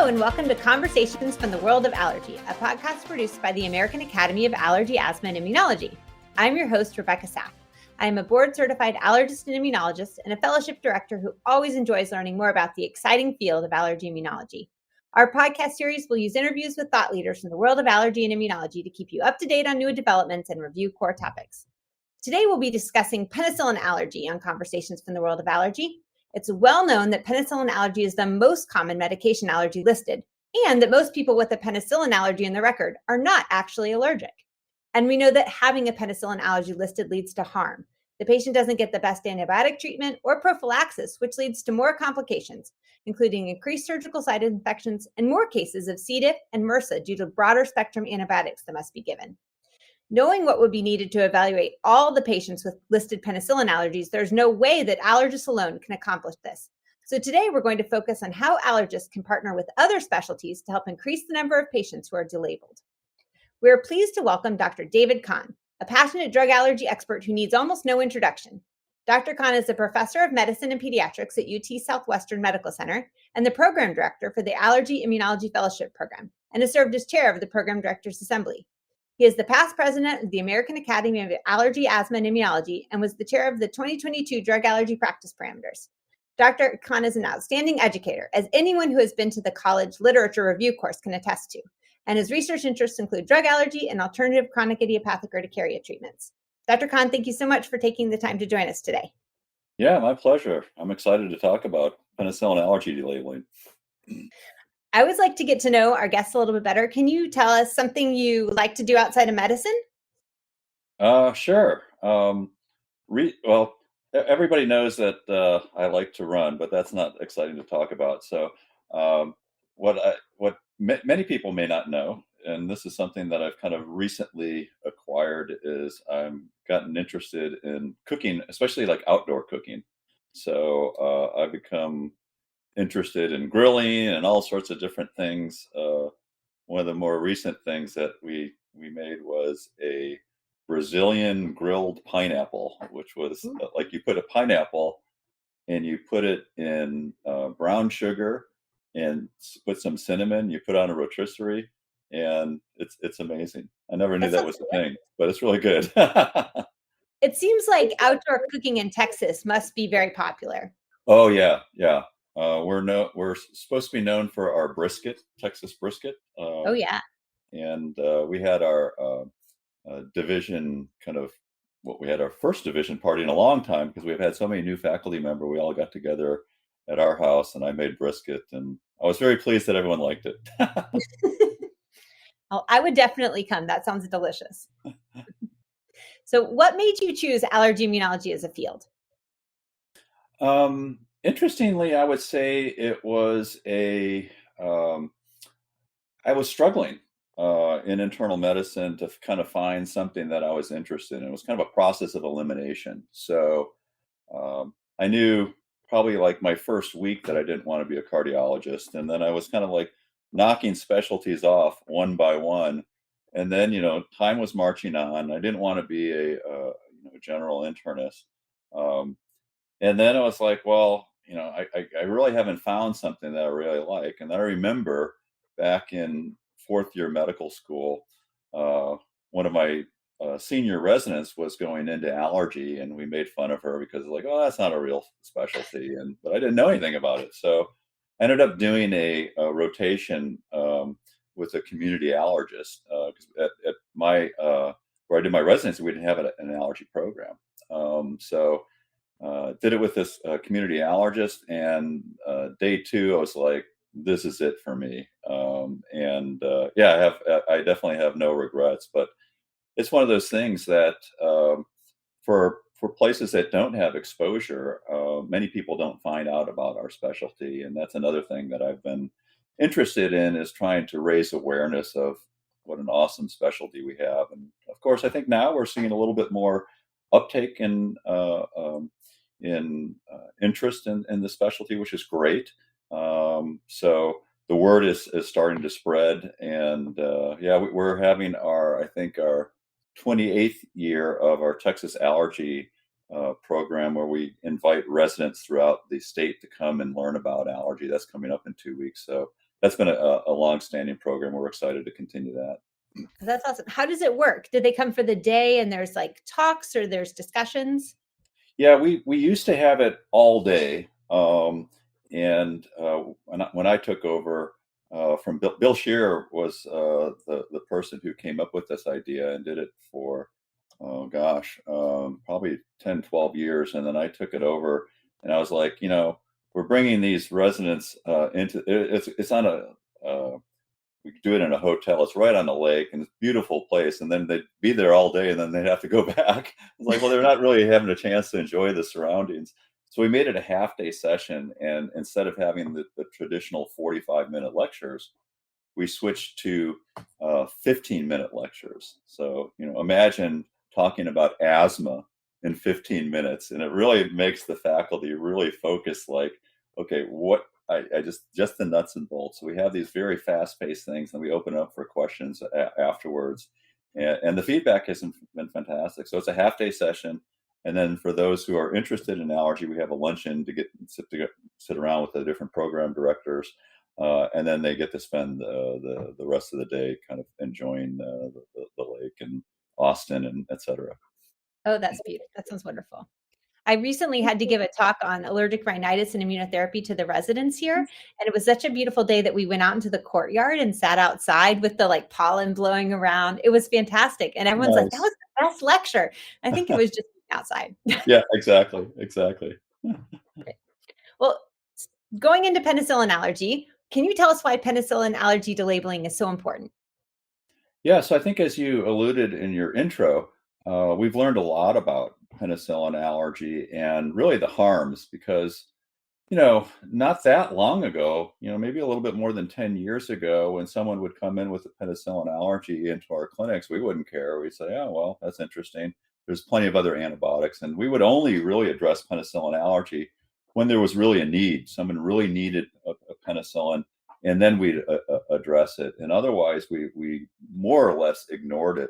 Hello, and welcome to Conversations from the World of Allergy, a podcast produced by the American Academy of Allergy, Asthma, and Immunology. I'm your host, Rebecca Sapp. I am a board-certified allergist and immunologist and a fellowship director who always enjoys learning more about the exciting field of allergy immunology. Our podcast series will use interviews with thought leaders from the world of allergy and immunology to keep you up to date on new developments and review core topics. Today, we'll be discussing penicillin allergy on Conversations from the World of Allergy. It's well known that penicillin allergy is the most common medication allergy listed, and that most people with a penicillin allergy in the record are not actually allergic. And we know that having a penicillin allergy listed leads to harm. The patient doesn't get the best antibiotic treatment or prophylaxis, which leads to more complications, including increased surgical site infections and more cases of C. diff and MRSA due to broader spectrum antibiotics that must be given. Knowing what would be needed to evaluate all the patients with listed penicillin allergies, there's no way that allergists alone can accomplish this. So today we're going to focus on how allergists can partner with other specialties to help increase the number of patients who are delabeled. We are pleased to welcome Dr. David Kahn, a passionate drug allergy expert who needs almost no introduction. Dr. Kahn is a professor of medicine and pediatrics at UT Southwestern Medical Center and the program director for the Allergy Immunology Fellowship Program, and has served as chair of the Program Directors Assembly. He is the past president of the American Academy of Allergy, Asthma, and Immunology and was the chair of the 2022 Drug Allergy Practice Parameters. Dr. Kahn is an outstanding educator, as anyone who has been to the college literature review course can attest to, and his research interests include drug allergy and alternative chronic idiopathic urticaria treatments. Dr. Kahn, thank you so much for taking the time to join us today. Yeah, my pleasure. I'm excited to talk about penicillin allergy delabeling. I always like to get to know our guests a little bit better. Can you tell us something you like to do outside of medicine? Sure. Everybody knows that I like to run, but that's not exciting to talk about. So, many people may not know, and this is something that I've kind of recently acquired, is I'm gotten interested in cooking, especially like outdoor cooking. So I've become interested in grilling and all sorts of different things. One of the more recent things that we made was a Brazilian grilled pineapple, which was like you put a pineapple and you put it in brown sugar and put some cinnamon. You put on a rotisserie, and it's amazing. I never knew that was a thing, but it's really good. It seems like outdoor cooking in Texas must be very popular. Oh yeah. We're supposed to be known for our brisket, Texas brisket. Oh yeah. And we had our division we had our first division party in a long time because we've had so many new faculty members. We all got together at our house, and I made brisket, and I was very pleased that everyone liked it. Oh, I would definitely come. That sounds delicious. So what made you choose allergy immunology as a field? Interestingly, I would say it was I was struggling in internal medicine to kind of find something that I was interested in. It was kind of a process of elimination. So I knew probably like my first week that I didn't want to be a cardiologist. And then I was kind of like knocking specialties off one by one. And then, time was marching on. I didn't want to be a general internist. And then I was like, well, I really haven't found something that I really like. And then I remember back in fourth year medical school, one of my senior residents was going into allergy, and we made fun of her because like, oh, that's not a real specialty. But I didn't know anything about it. So I ended up doing a rotation with a community allergist because at my where I did my residency, we didn't have an allergy program. Did it with this community allergist, and day two, I was like, this is it for me. I definitely have no regrets, but it's one of those things that for places that don't have exposure, many people don't find out about our specialty. And that's another thing that I've been interested in, is trying to raise awareness of what an awesome specialty we have. And of course, I think now we're seeing a little bit more uptake in interest in the specialty, which is great. So the word is starting to spread, and we're having our 28th year of our Texas allergy program, where we invite residents throughout the state to come and learn about allergy. That's coming up in 2 weeks. So that's been a long-standing program. We're excited to continue that. That's awesome. How does it work? Did they come for the day and there's like talks or there's discussions? Yeah, we used to have it all day, and when I took over from Bill Shear was the person who came up with this idea and did it for oh gosh, probably 10, 12 years, and then I took it over, and I was like, we're bringing these residents into it's on a we could do it in a hotel. It's right on the lake and it's a beautiful place. And then they'd be there all day and then they'd have to go back. It's like, well, they're not really having a chance to enjoy the surroundings. So we made it a half day session. And instead of having the traditional 45-minute lectures, we switched to 15-minute lectures. So, imagine talking about asthma in 15 minutes. And it really makes the faculty really focus like, okay, what I just the nuts and bolts. So we have these very fast-paced things, and we open up for questions afterwards. And the feedback has been fantastic. So it's a half-day session, and then for those who are interested in allergy, we have a luncheon to sit around with the different program directors, and then they get to spend the rest of the day kind of enjoying the lake and Austin and et cetera. Oh, that's beautiful. That sounds wonderful. I recently had to give a talk on allergic rhinitis and immunotherapy to the residents here. And it was such a beautiful day that we went out into the courtyard and sat outside with the like pollen blowing around. It was fantastic. And everyone's like, that Nice. was the best lecture. I think it was just outside. Yeah, exactly, exactly. Well, going into penicillin allergy, can you tell us why penicillin allergy delabeling is so important? Yeah, so I think as you alluded in your intro, we've learned a lot about penicillin allergy and really the harms because, not that long ago, maybe a little bit more than 10 years ago, when someone would come in with a penicillin allergy into our clinics, we wouldn't care. We'd say, oh, well, that's interesting. There's plenty of other antibiotics. And we would only really address penicillin allergy when there was really a need. Someone really needed a penicillin, and then we'd address it. And otherwise, we more or less ignored it.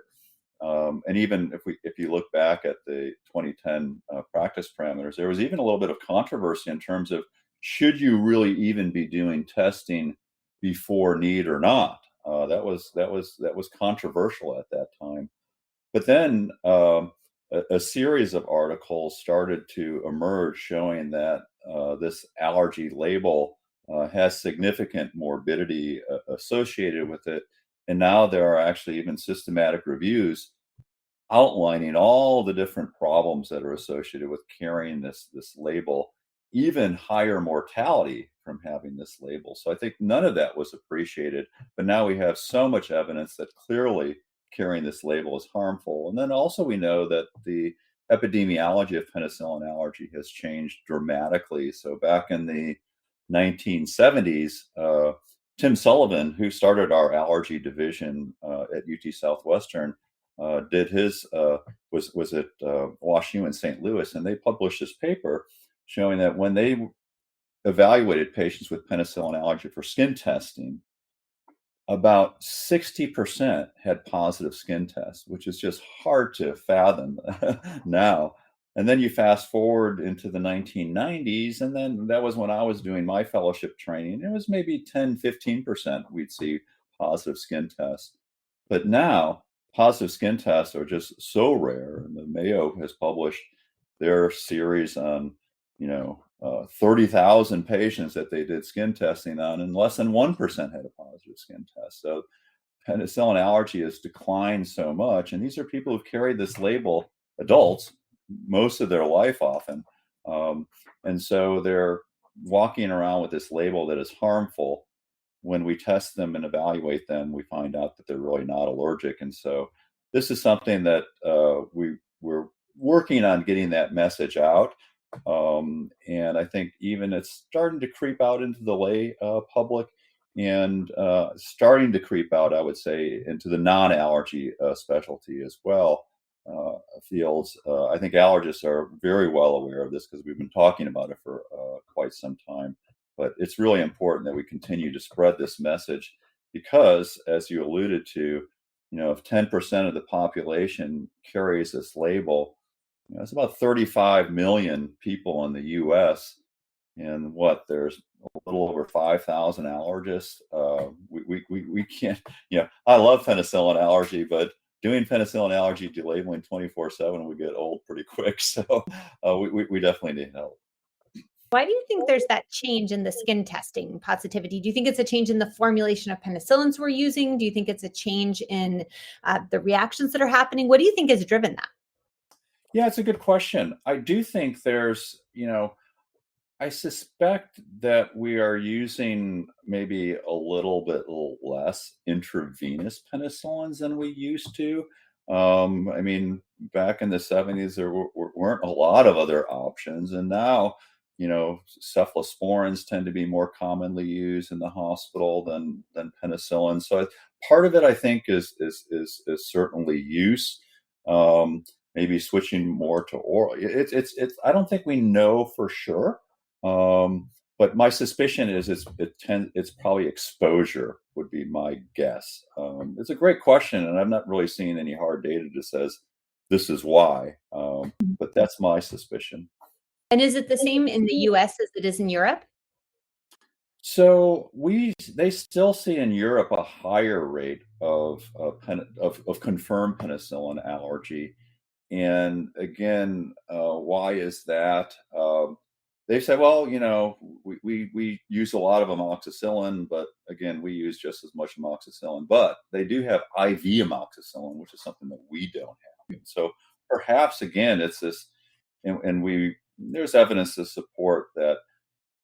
And even if you look back at the 2010 practice parameters, there was even a little bit of controversy in terms of should you really even be doing testing before need or not. That was controversial at that time. But then a series of articles started to emerge showing that this allergy label has significant morbidity associated with it. And now there are actually even systematic reviews outlining all the different problems that are associated with carrying this label, even higher mortality from having this label. So I think none of that was appreciated, but now we have so much evidence that clearly carrying this label is harmful. And then also we know that the epidemiology of penicillin allergy has changed dramatically. So back in the 1970s, Tim Sullivan, who started our allergy division at UT Southwestern, did his was at WashU in St. Louis, and they published this paper showing that when they evaluated patients with penicillin allergy for skin testing, about 60% had positive skin tests, which is just hard to fathom now. And then you fast forward into the 1990s, and then that was when I was doing my fellowship training. It was maybe 10, 15% we'd see positive skin tests. But now, positive skin tests are just so rare. And the Mayo has published their series on, 30,000 patients that they did skin testing on, and less than 1% had a positive skin test. So penicillin allergy has declined so much. And these are people who've carried this label, adults, most of their life often. And so they're walking around with this label that is harmful. When we test them and evaluate them, we find out that they're really not allergic. And so this is something that we're working on getting that message out. And I think even it's starting to creep out into the lay public and starting to creep out, I would say, into the non-allergy specialty as well. Fields. I think allergists are very well aware of this because we've been talking about it for quite some time. But it's really important that we continue to spread this message because, as you alluded to, if 10% of the population carries this label, it's about 35 million people in the U.S. And there's a little over 5,000 allergists. We can't, I love penicillin allergy, but doing penicillin allergy delabeling 24/7 would get old pretty quick. So we definitely need help. Why do you think there's that change in the skin testing positivity? Do you think it's a change in the formulation of penicillins we're using? Do you think it's a change in the reactions that are happening? What do you think has driven that? Yeah, it's a good question. I do think I suspect that we are using maybe a little bit less intravenous penicillins than we used to. I mean, back in the 70s, there weren't a lot of other options. And now, cephalosporins tend to be more commonly used in the hospital than penicillin. So part of it, I think, is certainly use. Maybe switching more to oral. It's. I don't think we know for sure. But my suspicion is it's probably exposure would be my guess. It's a great question, and I'm not really seeing any hard data that says this is why. But that's my suspicion. And is it the same in the US as it is in Europe? So they still see in Europe a higher rate of confirmed penicillin allergy. And again, why is that? They say, well, we use a lot of amoxicillin, but again, we use just as much amoxicillin. But they do have IV amoxicillin, which is something that we don't have. And so perhaps again, it's this, and there's evidence to support that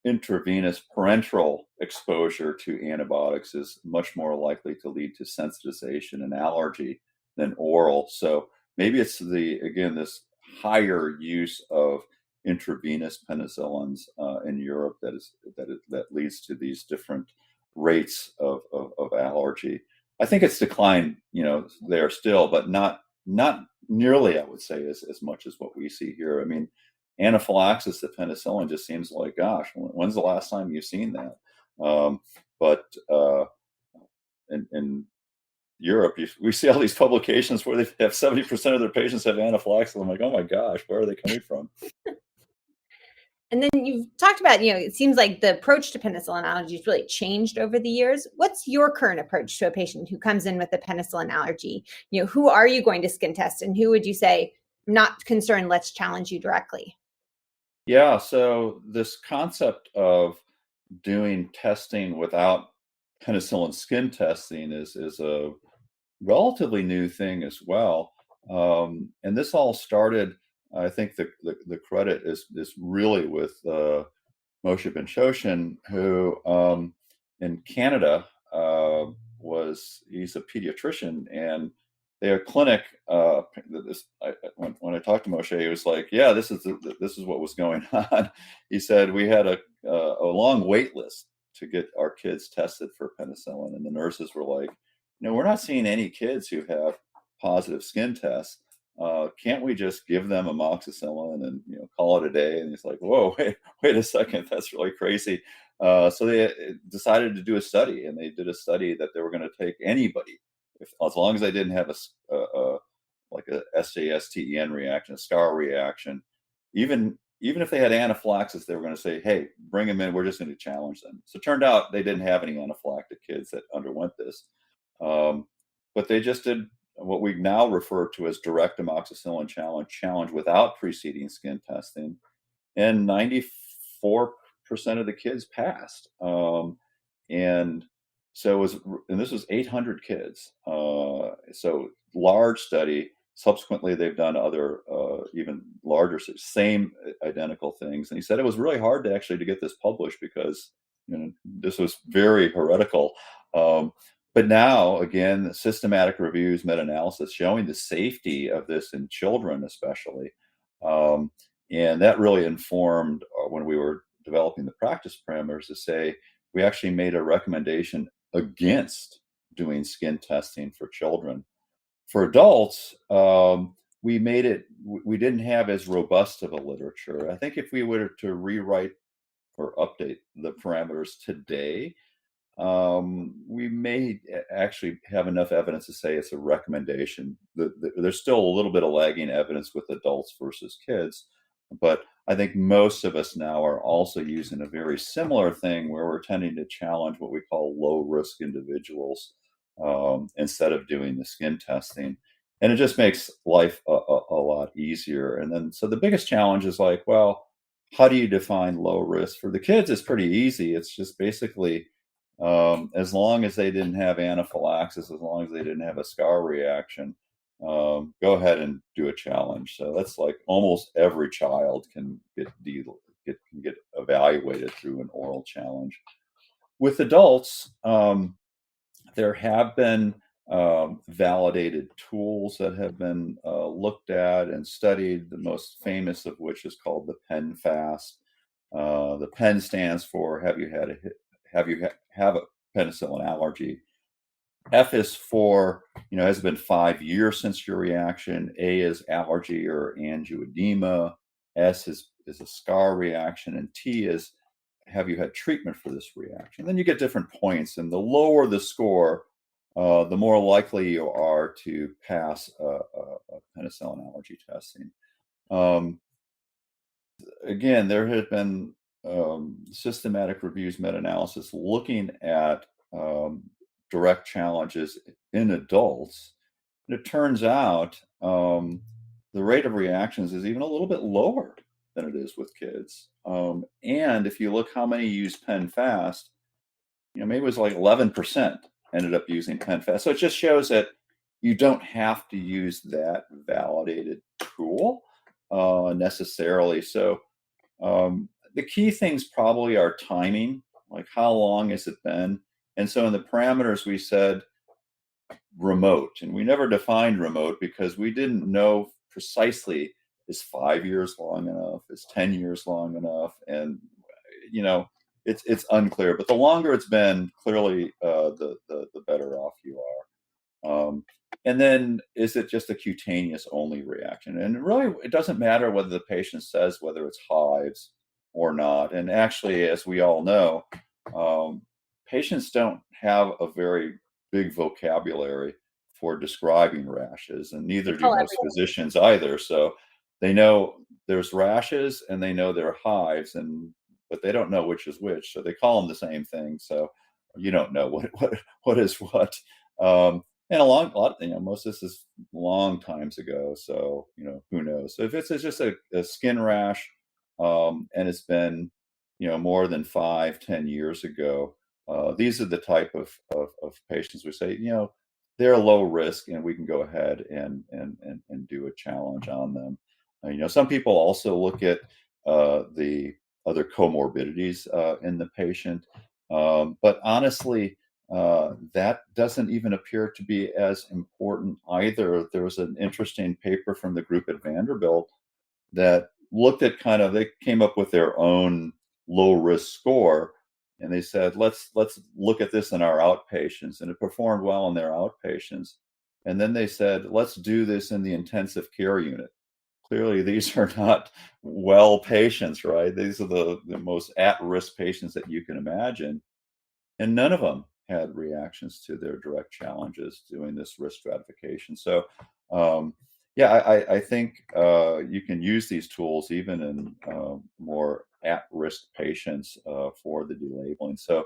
intravenous parenteral exposure to antibiotics is much more likely to lead to sensitization and allergy than oral. So maybe it's this higher use of intravenous penicillins in Europe that leads to these different rates of allergy. I think it's declined, there still, but not nearly, I would say, as much as what we see here. I mean, anaphylaxis to penicillin just seems like, gosh, when's the last time you've seen that? But in Europe, we see all these publications where they have 70% of their patients have anaphylaxis. I'm like, oh my gosh, where are they coming from? And then you've talked about, it seems like the approach to penicillin allergy has really changed over the years. What's your current approach to a patient who comes in with a penicillin allergy? Who are you going to skin test, and who would you say, not concerned, let's challenge you directly? Yeah, so this concept of doing testing without penicillin skin testing is a relatively new thing as well. And this all started, I think the credit is really with Moshe Ben-Shoshen, who in Canada he's a pediatrician, and their clinic. When I talked to Moshe, he was like, "Yeah, this is what was going on." He said we had a long wait list to get our kids tested for penicillin, and the nurses were like, we're not seeing any kids who have positive skin tests. Can't we just give them amoxicillin and call it a day? And he's like, whoa, wait a second, that's really crazy. So they decided to do a study, and they did a study that they were going to take anybody, as long as they didn't have like a SJS-TEN reaction, a scar reaction, even if they had anaphylaxis, they were going to say, hey, bring them in. We're just going to challenge them. So it turned out they didn't have any anaphylactic kids that underwent this. But they just did what we now refer to as direct amoxicillin challenge without preceding skin testing, and 94% of the kids passed. And so and this was 800 kids. So large study. Subsequently, they've done other even larger, same identical things. And he said it was really hard to get this published because this was very heretical. But now, again, systematic reviews, meta-analysis showing the safety of this in children, especially. And that really informed when we were developing the practice parameters to say we actually made a recommendation against doing skin testing for children. For adults, we didn't have as robust of a literature. I think if we were to rewrite or update the parameters today, we may actually have enough evidence to say it's a recommendation. There's still a little bit of lagging evidence with adults versus kids, but I think most of us now are also using a very similar thing where we're tending to challenge what we call low risk individuals instead of doing the skin testing. And it just makes life a lot easier. And then, so the biggest challenge is like, well, how do you define low risk? For the kids, it's pretty easy. It's just basically as long as they didn't have anaphylaxis, as long as they didn't have a scar reaction, go ahead and do a challenge. So that's like almost every child can get evaluated through an oral challenge. With adults, there have been validated tools that have been looked at and studied. The most famous of which is called the Pen Fast. The Pen stands for have a penicillin allergy. F is for, has it been 5 years since your reaction? A is allergy or angioedema. S is a scar reaction, and T is, have you had treatment for this reaction? Then you get different points, and the lower the score, the more likely you are to pass a penicillin allergy testing. Again, there have been systematic reviews, meta-analysis looking at direct challenges in adults. And it turns out the rate of reactions is even a little bit lower than it is with kids. And if you look how many use Pen Fast, maybe it was like 11% ended up using Pen Fast. So it just shows that you don't have to use that validated tool necessarily. So the key things probably are timing, like how long has it been? And so in the parameters, we said remote, and we never defined remote because we didn't know precisely, is 5 years long enough? Is 10 years long enough? And, it's unclear, but the longer it's been, clearly, the better off you are. And then, is it just a cutaneous only reaction? And really, it doesn't matter whether the patient says whether it's hives or not. And actually, as we all know, patients don't have a very big vocabulary for describing rashes, and neither do most physicians either. So they know there's rashes and they know there are hives, but they don't know which is which. So they call them the same thing. So you don't know what is what. And most of this is long times ago. So, who knows? So if it's just a skin rash, and it's been, more than 5-10 years ago, these are the type of patients we say, they're low risk, and we can go ahead and do a challenge on them. Some people also look at the other comorbidities in the patient, but honestly, that doesn't even appear to be as important either. There was an interesting paper from the group at Vanderbilt that looked at they came up with their own low risk score, and they said, let's look at this in our outpatients, and it performed well in their outpatients. And then they said, let's do this in the intensive care unit. Clearly, these are not well patients, right? These are the most at-risk patients that you can imagine. And none of them had reactions to their direct challenges doing this risk stratification. So, I think you can use these tools even in more at-risk patients for the delabeling. So,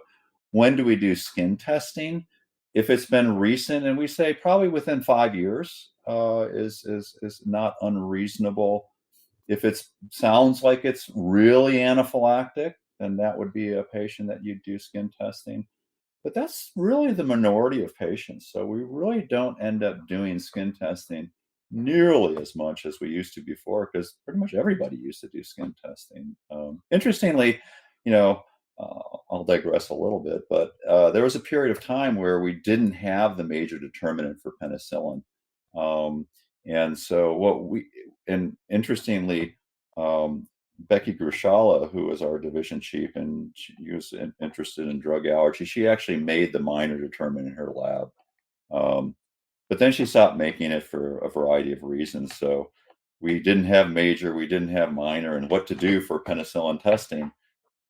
when do we do skin testing? If it's been recent, and we say probably within 5 years, is not unreasonable. If it sounds like it's really anaphylactic, then that would be a patient that you'd do skin testing. But that's really the minority of patients. So we really don't end up doing skin testing nearly as much as we used to before, because pretty much everybody used to do skin testing. Interestingly, you know, I'll digress a little bit, but there was a period of time where we didn't have the major determinant for penicillin. And so interestingly, Becky Grushala, who was our division chief, and she was interested in drug allergy, she actually made the minor determinant in her lab. But then she stopped making it for a variety of reasons. So we didn't have major, we didn't have minor, and what to do for penicillin testing.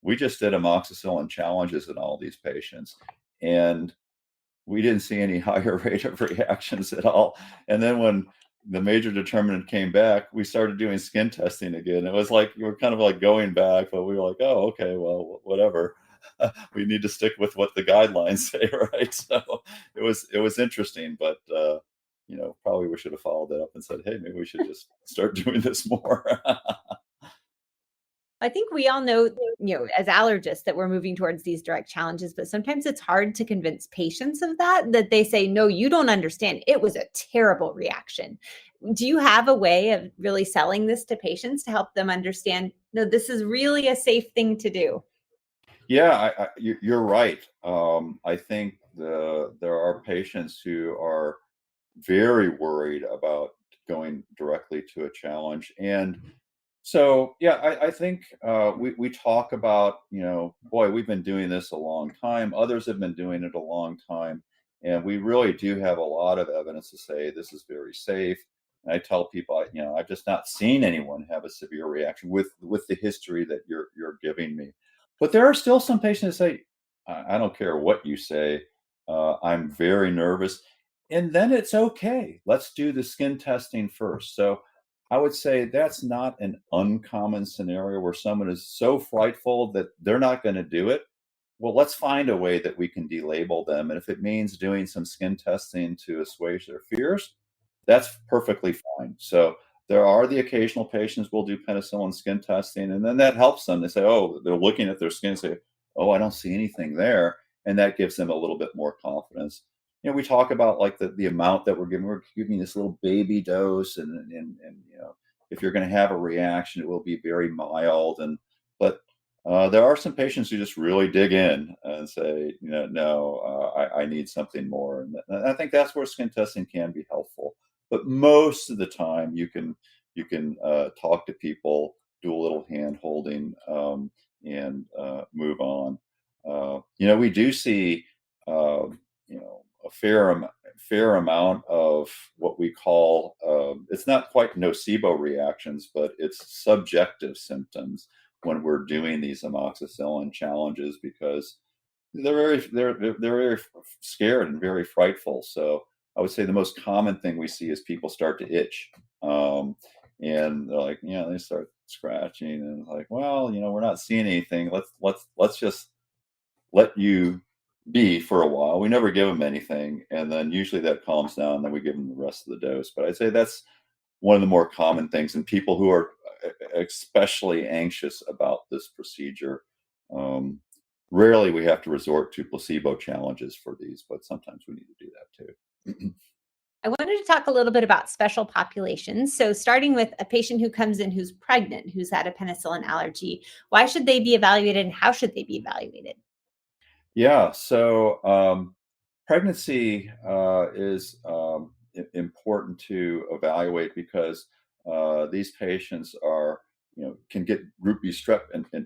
We just did amoxicillin challenges in all these patients, and we didn't see any higher rate of reactions at all. And then when the major determinant came back, we started doing skin testing again. It was like we were kind of like going back, but we were like, oh, okay, well, whatever. We need to stick with what the guidelines say, right? So it was interesting, but probably we should have followed that up and said, hey, maybe we should just start doing this more. I think we all know, as allergists that we're moving towards these direct challenges, but sometimes it's hard to convince patients of that they say, no, you don't understand. It was a terrible reaction. Do you have a way of really selling this to patients to help them understand, no, this is really a safe thing to do? Yeah, you're right. I think there are patients who are very worried about going directly to a challenge. And so, yeah, I think we talk about, boy, we've been doing this a long time. Others have been doing it a long time. And we really do have a lot of evidence to say this is very safe. And I tell people, I've just not seen anyone have a severe reaction with the history that you're giving me. But there are still some patients that say, I don't care what you say. I'm very nervous. And then it's okay. Let's do the skin testing first. So I would say that's not an uncommon scenario where someone is so frightful that they're not going to do it. Well, let's find a way that we can delabel them. And if it means doing some skin testing to assuage their fears, that's perfectly fine. So there are the occasional patients will do penicillin skin testing, and then that helps them. They say, oh, they're looking at their skin and say, oh, I don't see anything there. And that gives them a little bit more confidence. We talk about like the amount that we're giving this little baby dose, and if you're going to have a reaction, it will be very mild. But there are some patients who just really dig in and say, no, I need something more. And I think that's where skin testing can be helpful. But most of the time, you can talk to people, do a little hand holding, and move on. We do see a fair amount of what we call it's not quite nocebo reactions, but it's subjective symptoms when we're doing these amoxicillin challenges because they're very scared and very frightful. So I would say the most common thing we see is people start to itch, and they're like, they start scratching, and it's like, well, we're not seeing anything. Let's just let you be for a while. We never give them anything, and then usually that calms down. And then we give them the rest of the dose. But I'd say that's one of the more common things in people who are especially anxious about this procedure. Um, Rarely we have to resort to placebo challenges for these, but sometimes we need to do that too. I wanted to talk a little bit about special populations. So, starting with a patient who comes in who's pregnant, who's had a penicillin allergy, why should they be evaluated and how should they be evaluated? Yeah, so pregnancy is important to evaluate because these patients can get group B strep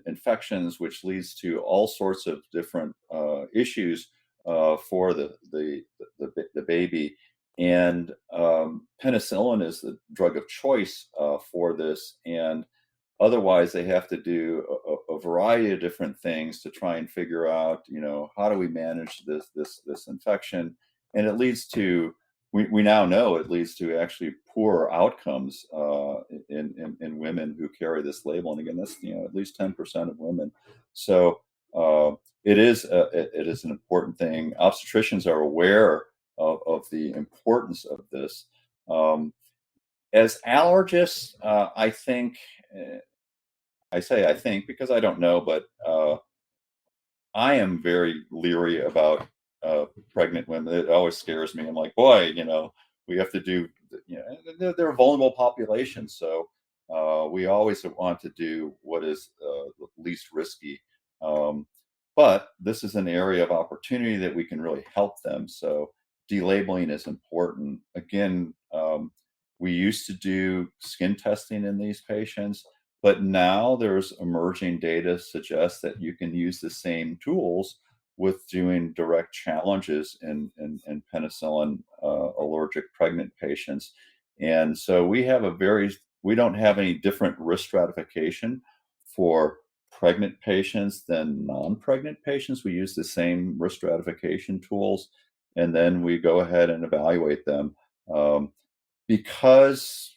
infections, which leads to all sorts of different issues for the baby. And penicillin is the drug of choice for this. And otherwise, they have to do a variety of different things to try and figure out, how do we manage this infection? And it leads to we now know it leads to actually poor outcomes in women who carry this label. And again, that's at least 10% of women. So it is an important thing. Obstetricians are aware of the importance of this. As allergists, I think. I say I think because I don't know, but I am very leery about pregnant women. It always scares me. I'm like, boy, we have to do, they're a vulnerable population. So we always want to do what is the least risky. Um, but this is an area of opportunity that we can really help them. So delabeling is important. Again, we used to do skin testing in these patients. But now there's emerging data suggests that you can use the same tools with doing direct challenges in penicillin allergic pregnant patients. And so we don't have any different risk stratification for pregnant patients than non-pregnant patients. We use the same risk stratification tools, and then we go ahead and evaluate them. Um, because,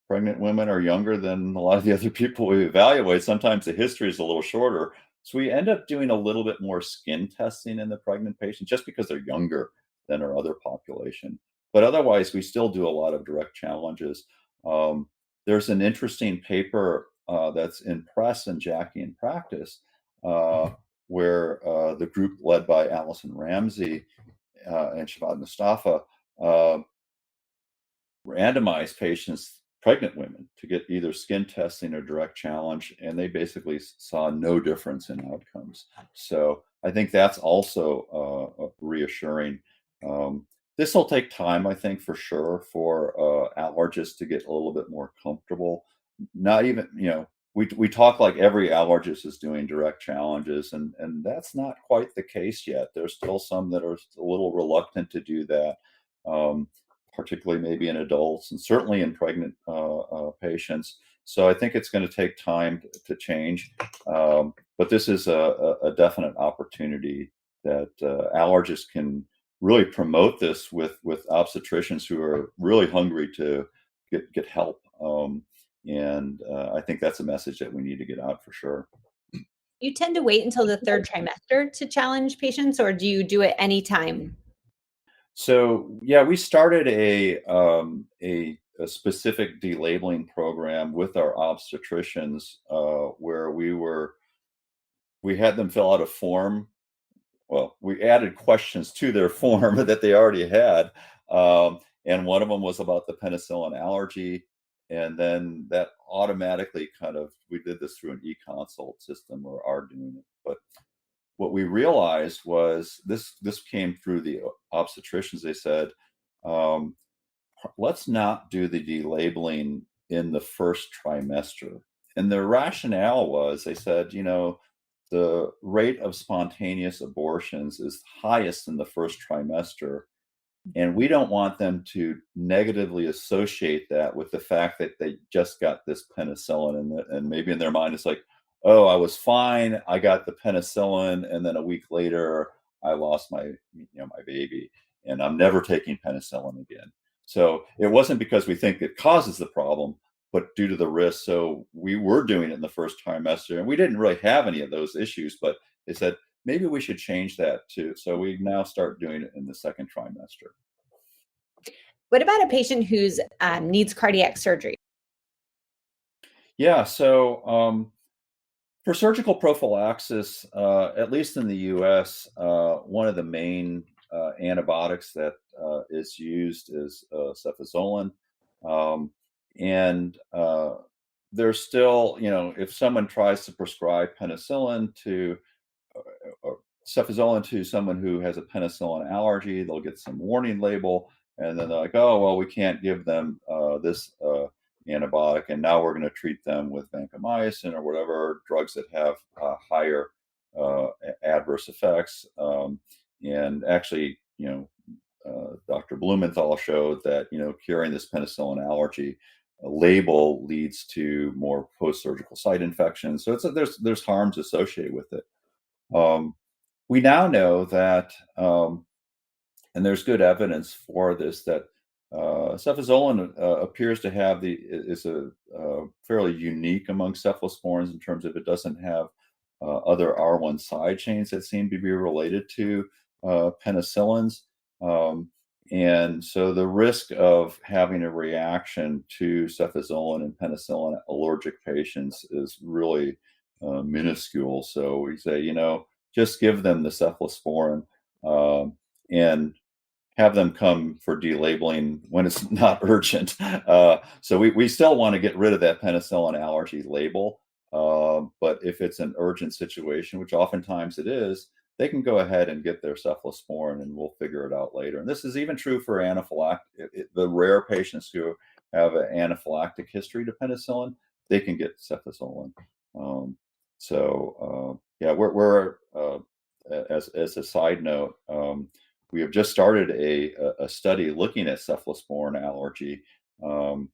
pregnant women are younger than a lot of the other people we evaluate, sometimes the history is a little shorter. So we end up doing a little bit more skin testing in the pregnant patient just because they're younger than our other population. But otherwise, we still do a lot of direct challenges. Um, there's an interesting paper that's in Press and Jackie in Practice, where the group led by Allison Ramsey and Shabbat Mustafa uh, randomized patients, pregnant women, to get either skin testing or direct challenge, and they basically saw no difference in outcomes. So I think that's also reassuring. This will take time, I think, for sure, for allergists to get a little bit more comfortable. Not even, we talk like every allergist is doing direct challenges, and that's not quite the case yet. There's still some that are a little reluctant to do that. Um, Particularly maybe in adults and certainly in pregnant patients. So I think it's going to take time to change. But this is a definite opportunity that allergists can really promote this with obstetricians who are really hungry to get help. And I think that's a message that we need to get out for sure. You tend to wait until the third trimester to challenge patients, or do you do it anytime? So yeah, we started a specific delabeling program with our obstetricians where we had them fill out a form. Well, we added questions to their form that they already had, and one of them was about the penicillin allergy. And then that automatically we did this through an e-consult system or are doing it. But what we realized was this came through the obstetricians. They said, um, let's not do the delabeling in the first trimester. And their rationale was they said, the rate of spontaneous abortions is highest in the first trimester. And we don't want them to negatively associate that with the fact that they just got this penicillin, and maybe in their mind it's like, oh, I was fine, I got the penicillin, and then a week later I lost my baby, and I'm never taking penicillin again. So it wasn't because we think it causes the problem, but due to the risk. So we were doing it in the first trimester, and we didn't really have any of those issues. But they said maybe we should change that too. So we now start doing it in the second trimester. What about a patient who's needs cardiac surgery? Yeah, so for surgical prophylaxis, at least in the US, one of the main antibiotics that is used is cefazolin. Um, and there's still, if someone tries to prescribe penicillin to or cefazolin to someone who has a penicillin allergy, they'll get some warning label, and then they're like, "Oh, well, we can't give them this antibiotic, and now we're going to treat them with vancomycin or whatever drugs that have higher adverse effects." And actually, Dr. Blumenthal showed that curing this penicillin allergy label leads to more post-surgical site infections. So there's harms associated with it. Um, we now know that, and there's good evidence for this, that cefazolin appears to have is a fairly unique among cephalosporins in terms of it doesn't have other R1 side chains that seem to be related to penicillins. Um, and so the risk of having a reaction to cefazolin in penicillin allergic patients is really minuscule. So we say, just give them the cephalosporin and have them come for delabeling when it's not urgent. So we still want to get rid of that penicillin allergy label. But if it's an urgent situation, which oftentimes it is, they can go ahead and get their cephalosporin and we'll figure it out later. And this is even true for the rare patients who have an anaphylactic history to penicillin, they can get cefazolin. Yeah, we're as a side note, we have just started a study looking at cephalosporin allergy, and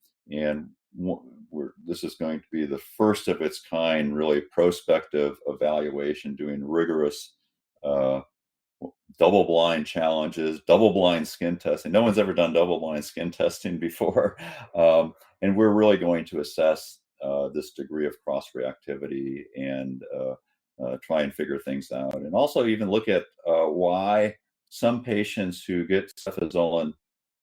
this is going to be the first of its kind, really prospective evaluation, doing rigorous double-blind challenges, double-blind skin testing. No one's ever done double-blind skin testing before, and we're really going to assess this degree of cross-reactivity and try and figure things out, and also even look at why some patients who get cefazolin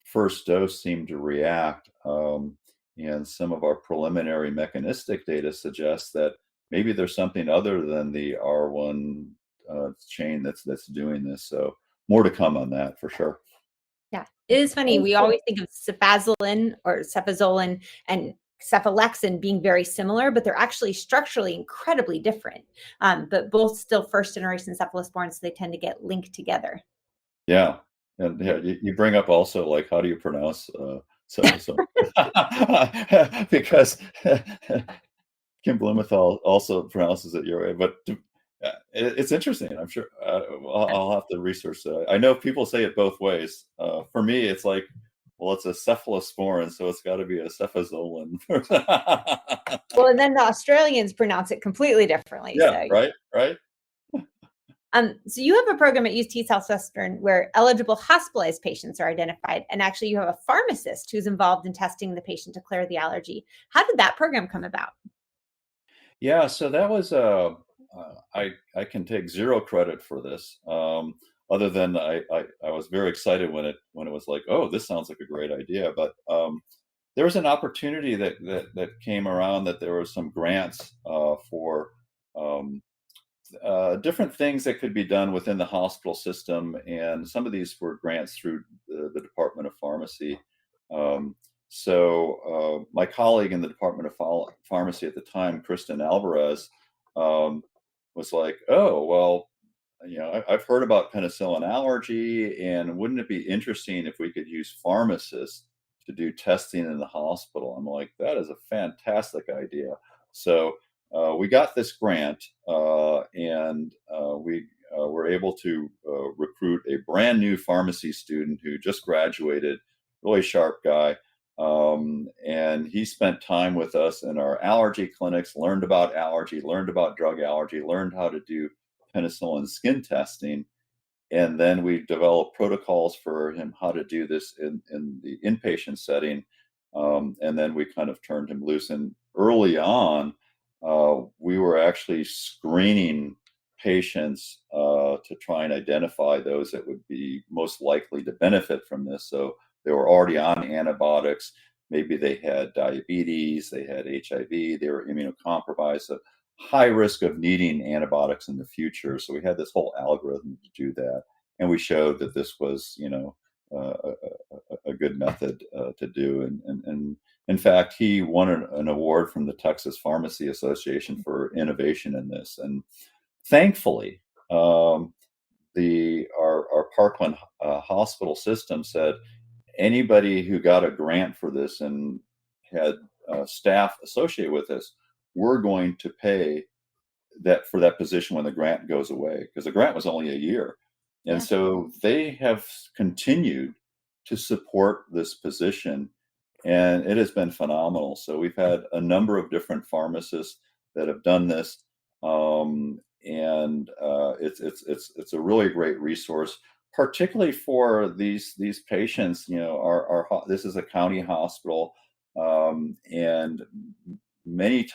first dose seem to react. And some of our preliminary mechanistic data suggests that maybe there's something other than the R1 chain that's doing this. So more to come on that for sure. Yeah, it is funny. We always think of cefazolin and cephalexin being very similar, but they're actually structurally incredibly different. But both still first generation cephalosporins, so they tend to get linked together. Yeah. And yeah, you bring up also like how do you pronounce cefazolin? Because Kim Blumenthal also pronounces it your way, but it's interesting. I'm sure I'll have to research that. I know people say it both ways. For me, it's like, well, it's a cephalosporin, so it's got to be a cefazolin. Well, and then the Australians pronounce it completely differently. Yeah, So, right. so you have a program at UT Southwestern where eligible hospitalized patients are identified, and actually you have a pharmacist who's involved in testing the patient to clear the allergy. How did that program come about? Yeah, so that was I can take zero credit for this, other than I was very excited when it was like, oh, this sounds like a great idea. But there was an opportunity that came around that there were some grants for um, different things that could be done within the hospital system, and some of these were grants through the Department of Pharmacy. So my colleague in the Department of Pharmacy at the time, Kristen Alvarez, was like, "Oh, well, I've heard about penicillin allergy, and wouldn't it be interesting if we could use pharmacists to do testing in the hospital?" I'm like, "That is a fantastic idea." So we got this grant, and we were able to recruit a brand new pharmacy student who just graduated, really sharp guy. And he spent time with us in our allergy clinics, learned about allergy, learned about drug allergy, learned how to do penicillin skin testing. And then we developed protocols for him how to do this in the inpatient setting. And then we kind of turned him loose. And early on, we were actually screening patients to try and identify those that would be most likely to benefit from this. So they were already on antibiotics. Maybe they had diabetes, they had HIV, they were immunocompromised. So high risk of needing antibiotics in the future. So we had this whole algorithm to do that, and we showed that this was, a good method to do. And in fact, he won an award from the Texas Pharmacy Association for innovation in this. And thankfully, our Parkland hospital system said anybody who got a grant for this and had staff associated with this, we're going to pay that for that position when the grant goes away, because the grant was only a year. And Yeah. so they have continued to support this position, and it has been phenomenal. So we've had a number of different pharmacists that have done this, and it's a really great resource, particularly for these patients. This is a county hospital, and many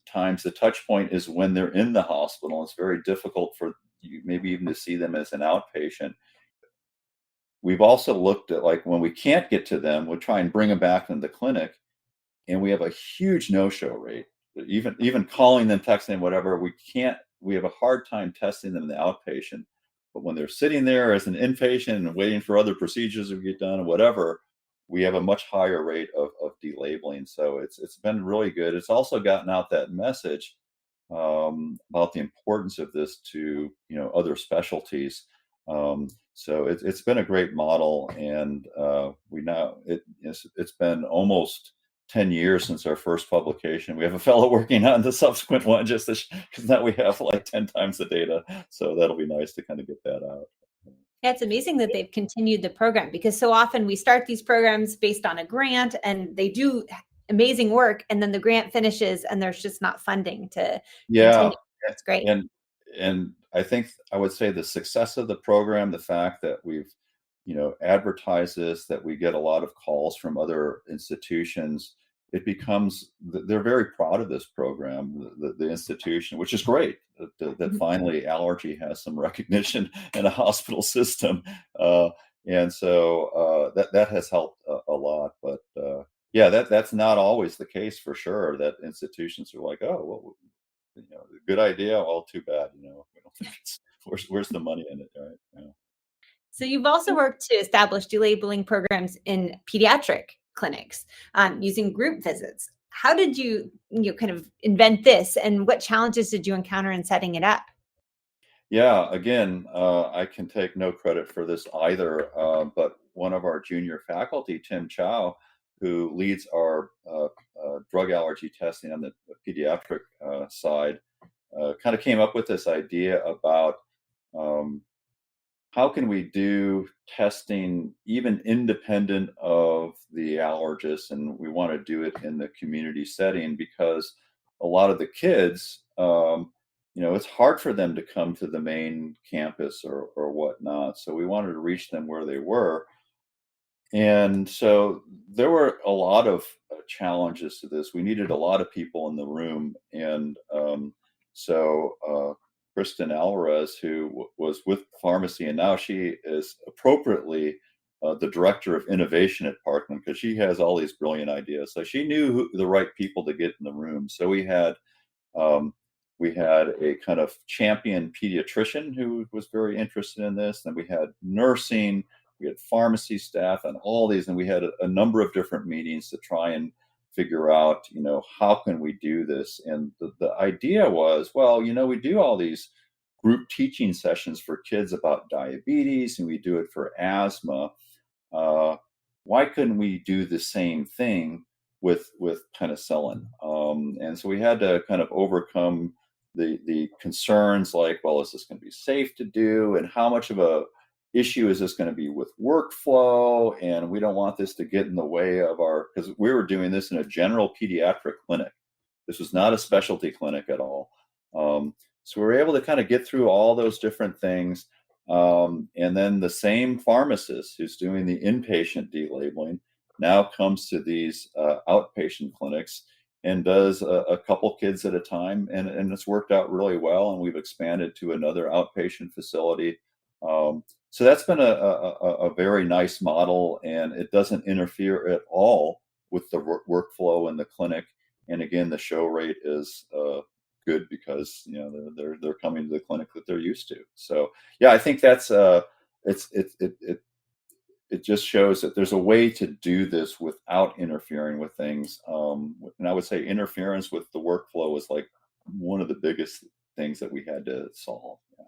times the touch point is when they're in the hospital. It's very difficult for you maybe even to see them as an outpatient. We've also looked at, like, when we can't get to them, we'll try and bring them back into the clinic, and we have a huge no-show rate. Even calling them, texting them, whatever, we have a hard time testing them in the outpatient. But when they're sitting there as an inpatient and waiting for other procedures to get done or whatever, we have a much higher rate of delabeling. So it's been really good. It's also gotten out that message about the importance of this to other specialties. So it's been a great model, and it's been almost 10 years since our first publication. We have a fellow working on the subsequent one just because now we have like 10 times the data. So that'll be nice to kind of get that out. Yeah, it's amazing that they've continued the program, because so often we start these programs based on a grant and they do amazing work, and then the grant finishes and there's just not funding to Yeah. continue. It's great. And and I think I would say the success of the program, the fact that we've, advertised this, that we get a lot of calls from other institutions, it becomes they're very proud of this program, the institution, which is great that Mhm. finally allergy has some recognition in a hospital system, uh, and so that has helped a lot. But yeah, that's not always the case for sure. That institutions are like, oh well, good idea. Well, too bad. We don't think it's where's the money in it, right? Yeah. So you've also worked to establish delabeling programs in pediatric clinics using group visits. How did you kind of invent this, and what challenges did you encounter in setting it up? Yeah, again, I can take no credit for this either, but one of our junior faculty, Tim Chow, who leads our drug allergy testing on the pediatric side, kind of came up with this idea about um, how can we do testing even independent of the allergist, and we want to do it in the community setting because a lot of the kids, it's hard for them to come to the main campus or whatnot, so we wanted to reach them where they were. And so there were a lot of challenges to this. We needed a lot of people in the room. And so Kristen Alvarez, who was with pharmacy, and now she is appropriately the director of innovation at Parkland because she has all these brilliant ideas. So she knew the right people to get in the room. So um, we had a kind of champion pediatrician who was very interested in this. Then we had nursing, we had pharmacy staff, and all these, and we had a number of different meetings to try and figure out, how can we do this? And the idea was, well, we do all these group teaching sessions for kids about diabetes, and we do it for asthma. uh, why couldn't we do the same thing with penicillin? And so we had to kind of overcome the concerns like, well, is this going to be safe to do, and how much of a issue is this going to be with workflow? And we don't want this to get in the way of our, because we were doing this in a general pediatric clinic. This was not a specialty clinic at all. So we were able to kind of get through all those different things. And then the same pharmacist who's doing the inpatient delabeling now comes to these outpatient clinics and does a couple kids at a time. And it's worked out really well. And we've expanded to another outpatient facility. So that's been a very nice model, and it doesn't interfere at all with the workflow in the clinic. And again, the show rate is good because they're coming to the clinic that they're used to. So yeah, I think that's it just shows that there's a way to do this without interfering with things. And I would say interference with the workflow is like one of the biggest things that we had to solve. Yeah.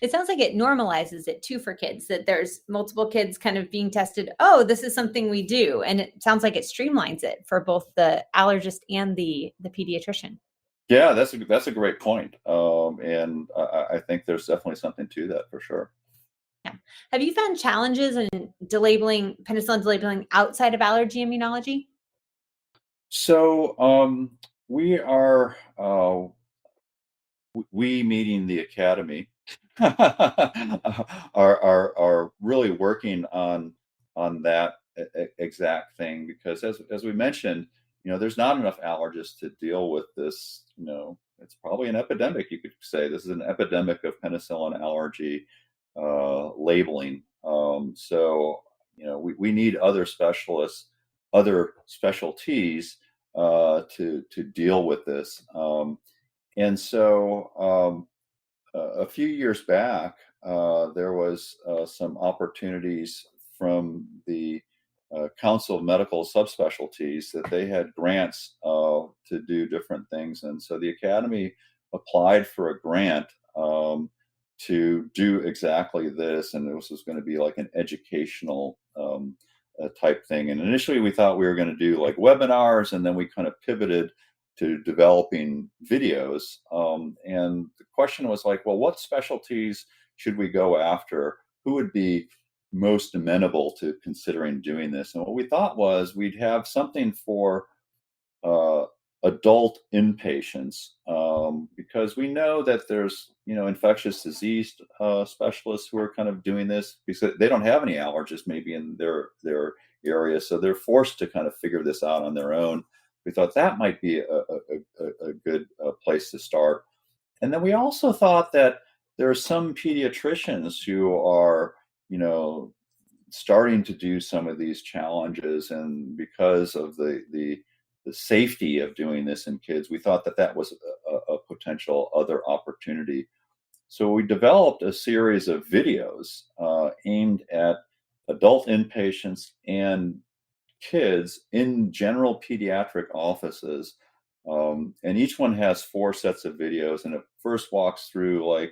It sounds like it normalizes it too for kids, that there's multiple kids kind of being tested. Oh, this is something we do. And it sounds like it streamlines it for both the allergist and the pediatrician. Yeah, that's a great point. And I think there's definitely something to that for sure. Yeah. Have you found challenges in delabeling, penicillin delabeling outside of allergy immunology? So we are we meeting the academy are really working on that exact thing because as we mentioned, there's not enough allergists to deal with this. It's probably an epidemic. You could say this is an epidemic of penicillin allergy labeling. So we need other specialists, other specialties to deal with this. And so a few years back, there was some opportunities from the Council of Medical Subspecialties that they had grants to do different things. And so the Academy applied for a grant to do exactly this. And this was going to be like an educational type thing. And initially we thought we were going to do like webinars, and then we kind of pivoted to developing videos. And the question was like, well, what specialties should we go after? Who would be most amenable to considering doing this? And what we thought was we'd have something for uh, adult inpatients, because we know that there's infectious disease specialists who are kind of doing this because they don't have any allergists maybe in their area, so they're forced to kind of figure this out on their own. We thought that might be a good place to start. And then we also thought that there are some pediatricians who are, starting to do some of these challenges, and because of the safety of doing this in kids, we thought that that was a potential other opportunity. So we developed a series of videos aimed at adult inpatients and kids in general pediatric offices. And each one has 4 sets of videos, and it first walks through, like,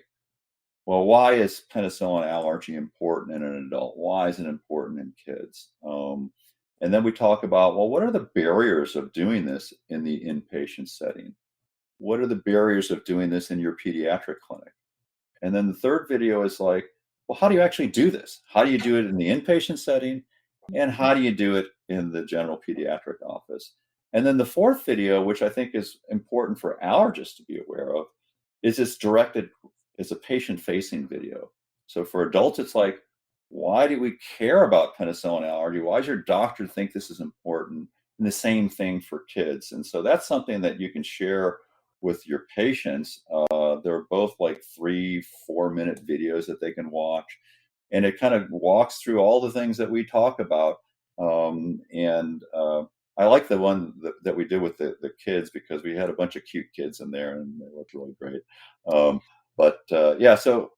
well, why is penicillin allergy important in an adult? Why is it important in kids? And then we talk about, well, what are the barriers of doing this in the inpatient setting? What are the barriers of doing this in your pediatric clinic? And then the third video is like, well, how do you actually do this? How do you do it in the inpatient setting? And how do you do it in the general pediatric office? And then the fourth video, which I think is important for allergists to be aware of, is it's directed as a patient facing video. So for adults, it's like, why do we care about penicillin allergy? Why does your doctor think this is important? And the same thing for kids. And so that's something that you can share with your patients. They're both like 3-4 minute videos that they can watch, and it kind of walks through all the things that we talk about. And I like the one that we did with the kids, because we had a bunch of cute kids in there and they looked really great. Yeah, so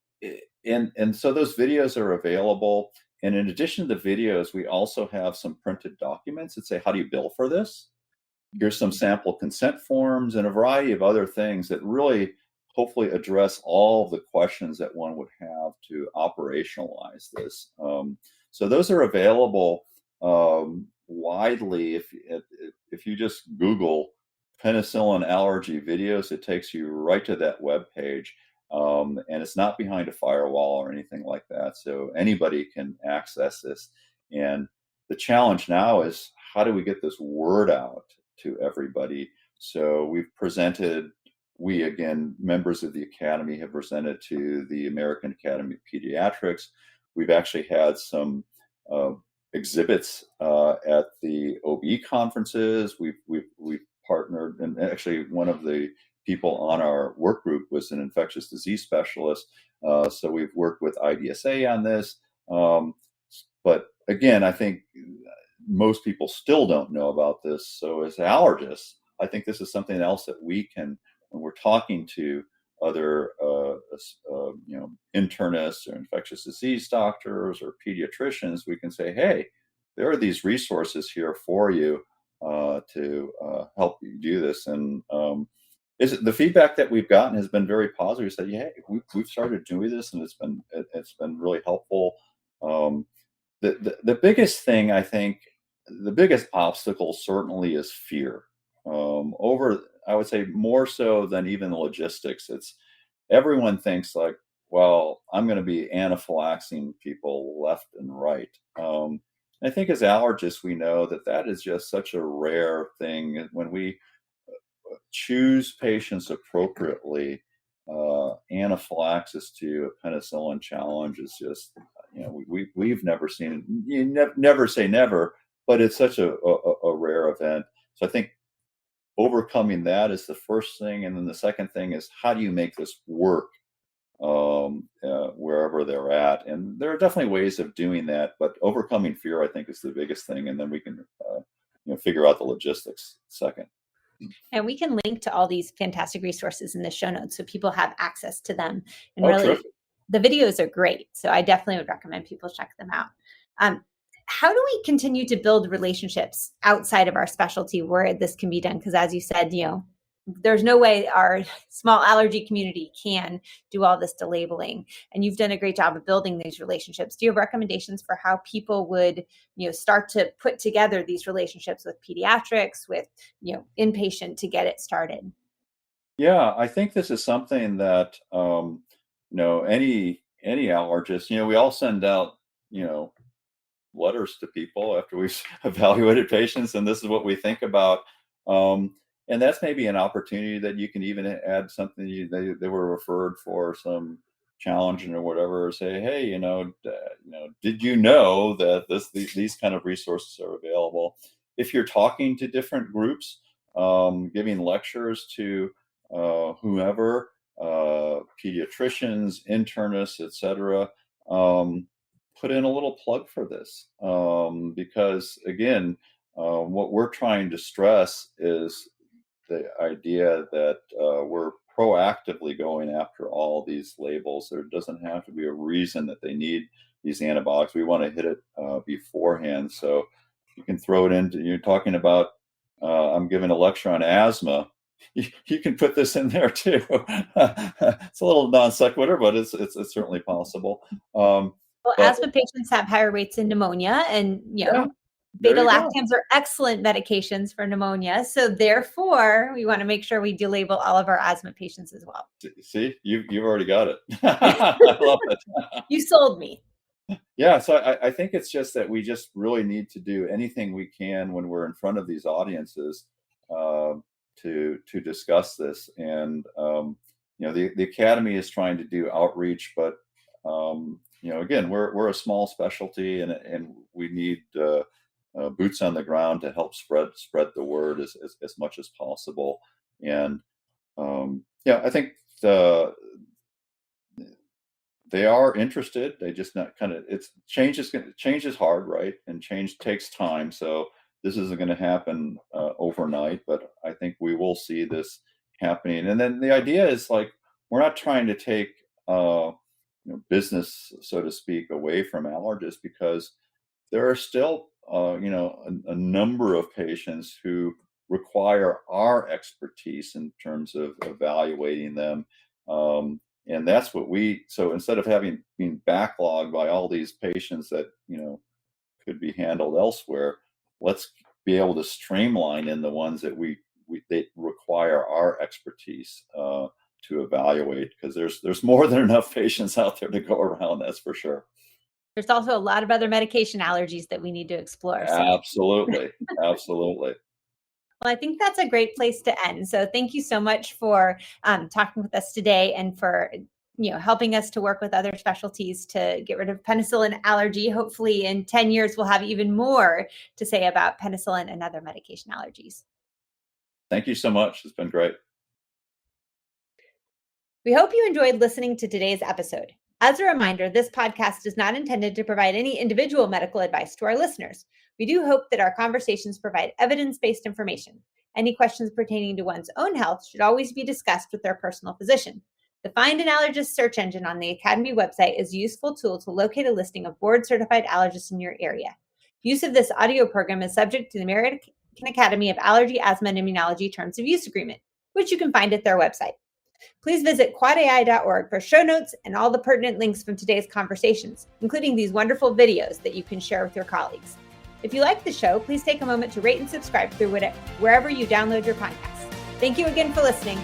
and so those videos are available. And in addition to the videos, we also have some printed documents that say, how do you bill for this? Here's some sample consent forms and a variety of other things that really hopefully address all of the questions that one would have to operationalize this. So those are available widely. If you just Google penicillin allergy videos, it takes you right to that web page. And it's not behind a firewall or anything like that. So anybody can access this. And the challenge now is, how do we get this word out to everybody? So we, again, members of the Academy, have presented to the American Academy of Pediatrics. We've actually had some exhibits at the OB conferences. We've partnered, and actually one of the people on our work group was an infectious disease specialist. So we've worked with IDSA on this. But again, I think most people still don't know about this. So as allergists, I think this is something else that we can, when we're talking to other internists or infectious disease doctors or pediatricians, we can say, hey, there are these resources here for you to help you do this. And the feedback that we've gotten has been very positive. Said, yeah, we've started doing this, and it's been really helpful. The biggest thing, I think, the biggest obstacle certainly is fear. I would say more so than even the logistics. It's everyone thinks like, well, I'm going to be anaphylaxing people left and right. I think as allergists, we know that that is just such a rare thing. When we choose patients appropriately, anaphylaxis to a penicillin challenge is just, we've never seen it. You never say never, but it's such a rare event. So I think overcoming that is the first thing. And then the second thing is, how do you make this work wherever they're at? And there are definitely ways of doing that, but overcoming fear, I think, is the biggest thing. And then we can figure out the logistics second. And we can link to all these fantastic resources in the show notes so people have access to them. And Terrific. The videos are great. So I definitely would recommend people check them out. How do we continue to build relationships outside of our specialty where this can be done? Because as you said, there's no way our small allergy community can do all this delabeling. And you've done a great job of building these relationships. Do you have recommendations for how people would, start to put together these relationships with pediatrics, with, inpatient, to get it started? Yeah, I think this is something that, any allergist, we all send out, letters to people after we've evaluated patients, and this is what we think about. and that's maybe an opportunity that you can even add something they were referred for some challenge or whatever, or say, hey, did you know that these kind of resources are available? If you're talking to different groups, giving lectures to whomever, pediatricians, internists, etc., put in a little plug for this, because again, what we're trying to stress is the idea that we're proactively going after all these labels. There doesn't have to be a reason that they need these antibiotics. We want to hit it beforehand. So you can throw it into, you're talking about, I'm giving a lecture on asthma. You can put this in there too. It's a little non sequitur, but it's certainly possible. Well, But asthma patients have higher rates in pneumonia, and yeah, there beta you go. lactams are excellent medications for pneumonia. So therefore, we want to make sure we delabel all of our asthma patients as well. See, you've already got it. I love it. You sold me. Yeah, so I think it's just that we just really need to do anything we can when we're in front of these audiences, to discuss this. And the academy is trying to do outreach, but again, we're a small specialty, and we need boots on the ground to help spread the word as much as possible. And I think they are interested. They just not kind of, change is hard, right? And change takes time. So this isn't going to happen overnight, but I think we will see this happening. And then the idea is, like, we're not trying to take business, so to speak, away from allergists, because there are still a number of patients who require our expertise in terms of evaluating them. And that's what so instead of being backlogged by all these patients that could be handled elsewhere, let's be able to streamline in the ones that they require our expertise to evaluate, because there's more than enough patients out there to go around, that's for sure. There's also a lot of other medication allergies that we need to explore. So. Absolutely. Absolutely. Well, I think that's a great place to end. So thank you so much for talking with us today, and for helping us to work with other specialties to get rid of penicillin allergy. Hopefully in 10 years, we'll have even more to say about penicillin and other medication allergies. Thank you so much. It's been great. We hope you enjoyed listening to today's episode. As a reminder, this podcast is not intended to provide any individual medical advice to our listeners. We do hope that our conversations provide evidence-based information. Any questions pertaining to one's own health should always be discussed with their personal physician. The Find an Allergist search engine on the Academy website is a useful tool to locate a listing of board-certified allergists in your area. Use of this audio program is subject to the American Academy of Allergy, Asthma, and Immunology Terms of Use Agreement, which you can find at their website. Please visit quadai.org for show notes and all the pertinent links from today's conversations, including these wonderful videos that you can share with your colleagues. If you like the show, please take a moment to rate and subscribe through wherever you download your podcasts. Thank you again for listening.